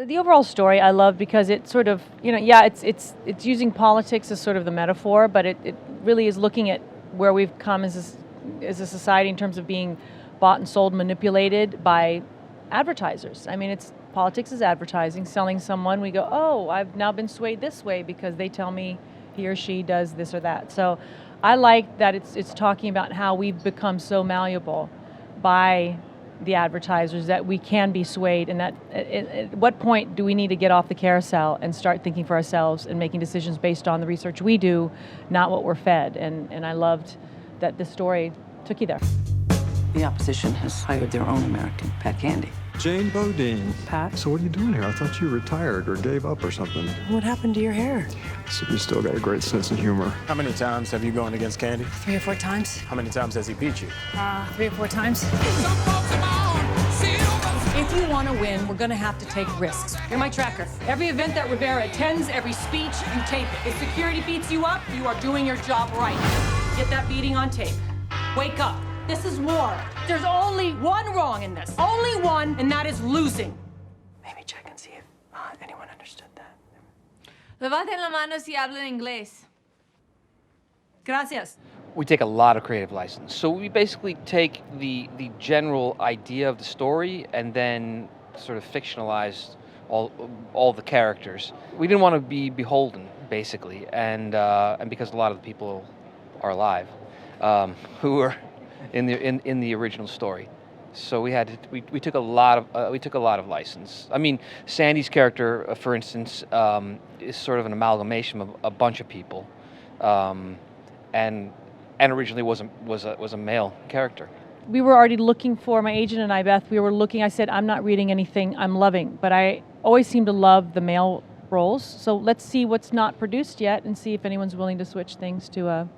The overall story I love because it sort of, yeah, it's using politics as sort of the metaphor, but it really is looking at where we've come as a society in terms of being bought and sold, manipulated by advertisers. I mean, politics is advertising, selling someone. We go, oh, I've now been swayed this way because they tell me he or she does this or that. So I like that it's talking about how we've become so malleable by the advertisers that we can be swayed, and that at what point do we need to get off the carousel and start thinking for ourselves and making decisions based on the research we do, not what we're fed. And I loved that this story took you there. The opposition has hired their own American Pat Candy. Jane Bodine. Pat? So what are you doing here? I thought you retired or gave up or something. What happened to your hair? So you still got a great sense of humor. How many times have you gone against Candy? 3 or 4 times. How many times has he beat you? 3 or 4 times. If you want to win, we're going to have to take risks. You're my tracker. Every event that Rivera attends, every speech, you tape it. If security beats you up, you are doing your job right. Get that beating on tape. Wake up. This is war. There's only one wrong in this. Only one, and that is losing. Maybe check and see if anyone understood that. Levanten la mano si hablan inglés. Gracias. We take a lot of creative license. So we basically take the general idea of the story and then sort of fictionalize all the characters. We didn't want to be beholden, basically, and because a lot of the people are alive who were in the original story. So we took a lot of license. I mean, Sandy's character, for instance, is sort of an amalgamation of a bunch of people, and originally was a male character. We were already looking for, my agent and I, Beth, I said, I'm not reading anything I'm loving, but I always seem to love the male roles. So let's see what's not produced yet and see if anyone's willing to switch things to a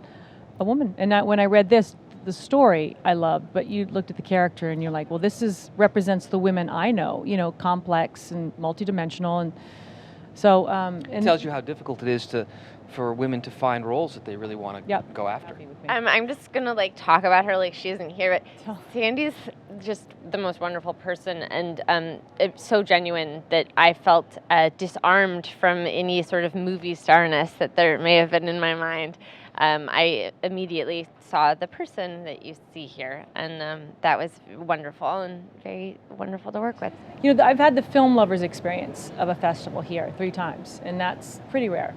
woman. And when I read this, the story I loved, but you looked at the character and you're like, well, this represents the women I know, complex and multidimensional. And so it tells you how difficult it is for women to find roles that they really want to go after. I'm just gonna talk about her like she isn't here, but Sandy's just the most wonderful person, and it's so genuine that I felt disarmed from any sort of movie starness that there may have been in my mind. I immediately saw the person that you see here, and that was wonderful and very wonderful to work with. I've had the film lovers experience of a festival here 3 times, and that's pretty rare.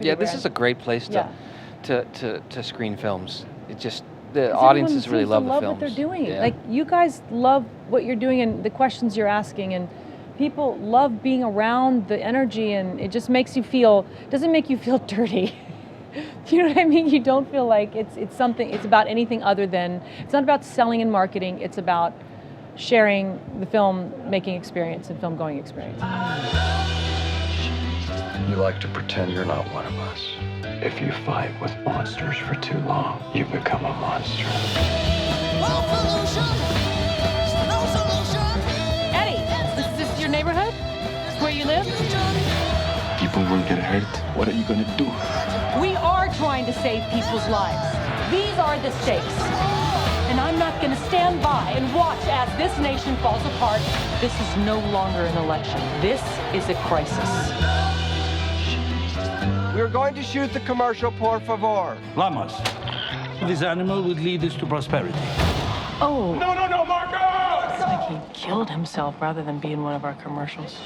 This is a great place to screen films. It just the audiences really love the films. What they're doing. Yeah. Like, you guys love what you're doing and the questions you're asking, and people love being around the energy, and it just doesn't make you feel dirty. Do you know what I mean? You don't feel like it's about anything other than, it's not about selling and marketing, it's about sharing the film making experience and film going experience. You like to pretend you're not one of us. If you fight with monsters for too long, you become a monster. Eddie, is this your neighborhood? Where you live? People will get hurt. What are you gonna do? We are trying to save people's lives. These are the stakes. And I'm not going to stand by and watch as this nation falls apart. This is no longer an election. This is a crisis. We're going to shoot the commercial, por favor. Lamas. This animal would lead us to prosperity. Oh. No, Marcos! It's like he killed himself rather than be in one of our commercials.